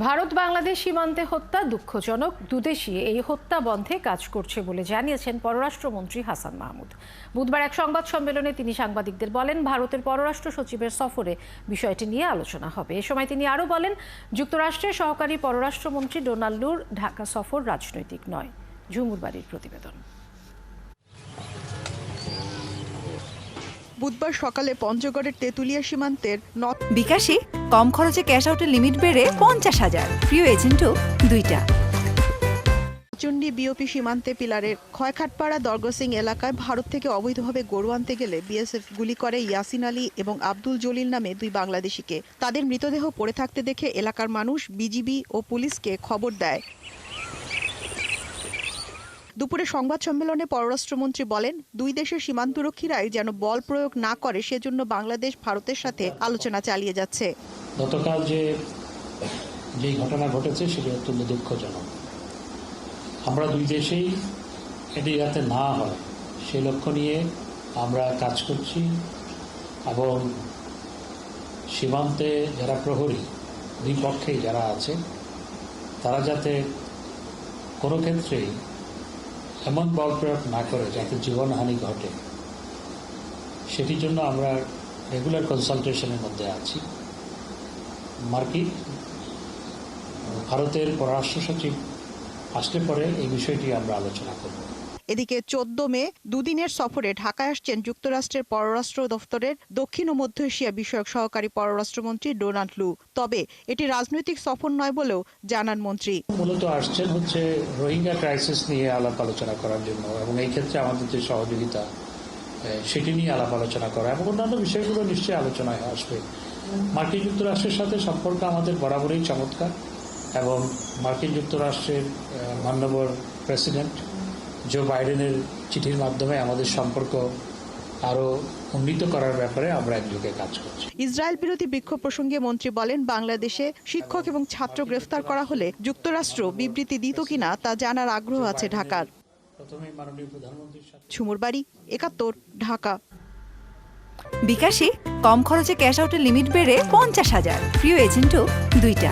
ভারত বাংলাদেশ সীমান্তে হত্যা দুঃখজনক। দুদেশই এই হত্যা বন্ধে কাজ করছে বলে জানিয়েছেন পররাষ্ট্রমন্ত্রী হাসান মাহমুদ। বুধবার এক সংবাদ সম্মেলনে তিনি সাংবাদিকদের বলেন, ভারতের পররাষ্ট্র সচিবের সফরে বিষয়টি নিয়ে আলোচনা হবে। এ সময় তিনি আরও বলেন, যুক্তরাষ্ট্রের সহকারী পররাষ্ট্রমন্ত্রী ডোনাল্ড লুর ঢাকা সফর রাজনৈতিক নয়। ঝুমুর বাড়ির প্রতিবেদন। বুধবার সকালে পঞ্চগড়ের তেঁতুলিয়া সীমান্তের বিকাশে কম খরচে ক্যাশ আউটের লিমিট বেড়ে 50,000। প্রিয় এজেন্টও 2টা। চণ্ডী বিওপি সীমান্তে পিলারের ক্ষয়খাটপাড়া দরগসিং এলাকায় ভারত থেকে অবৈধভাবে গরু আনতে গেলে বিএসএফ গুলি করে ইয়াসিন আলী এবং আব্দুল জলিল নামে 2 বাংলাদেশিকে। তাদের মৃতদেহ পড়ে থাকতে দেখে এলাকার মানুষ বিজিবি ও পুলিশকে খবর দেয়। দুপুরে সংবাদ সম্মেলনে পররাষ্ট্রমন্ত্রী বলেন, 2 দেশের সীমান্তরক্ষীরাই যেন বল প্রয়োগ না করে সেজন্য বাংলাদেশ ভারতের সাথে আলোচনা চালিয়ে যাচ্ছে। গতকাল যে ঘটনা ঘটেছে সেটি অত্যন্ত দুঃখজনক। আমরা 2 দেশেই এটি যাতে না হয় সেই লক্ষ্য নিয়ে আমরা কাজ করছি এবং সীমান্তে যারা প্রহরী 2 পক্ষেই যারা আছে তারা যাতে কোনো ক্ষেত্রেই এমন বল প্রয়োগ না করে যাতে জীবনহানি ঘটে সেটির জন্য আমরা রেগুলার কনসালটেশনের মধ্যে আছি। ভারতের পররাষ্ট্র সচিব আসলে পরে এই বিষয়টি আমরা আলোচনা করব। এদিকে 14 মে 2 দিনের সফরে ঢাকায় আসছেন যুক্তরাষ্ট্রের পররাষ্ট্র দফতরের দক্ষিণ ও মধ্য এশিয়া বিষয়ক সহকারী পররাষ্ট্রমন্ত্রী ডোনাল্ড লু। তবে এটি রাজনৈতিক সফর নয় বলেও জানান মন্ত্রী। মূলত আসছেন হচ্ছে রোহিঙ্গা ক্রাইসিস নিয়ে আলাপ আলোচনা করার জন্য এবং এই ক্ষেত্রে আমাদের যে সহযোগিতা সেটি নিয়ে আলাপ আলোচনা করা এবং অন্যান্য বিষয়গুলো নিশ্চয়ই আলোচনায় আসবে। মার্কিন যুক্তরাষ্ট্রের সাথে সম্পর্ক আমাদের বরাবরই চমৎকার এবং মার্কিন যুক্তরাষ্ট্রের মাননীয় প্রেসিডেন্ট জো বাইডেনের চিঠির মাধ্যমে আমাদের সম্পর্ক আরও উন্নীত করার ব্যাপারে আমরা একযোগে কাজ করছি। ইসরায়েল বিরোধী বিক্ষোভ প্রসঙ্গে মন্ত্রী বলেন, বাংলাদেশে শিক্ষক এবং ছাত্র গ্রেফতার করা হলে যুক্তরাষ্ট্র বিবৃতি দিত কিনা তা জানার আগ্রহ আছে ঢাকার। প্রথমেই মাননীয় প্রধানমন্ত্রীর সাথে ঝুমুর বাড়ি, 71, ঢাকা। বিকাশে কম খরচে ক্যাশ আউটের লিমিট বেড়ে 50,000। প্রিয় এজেন্টও 2টা।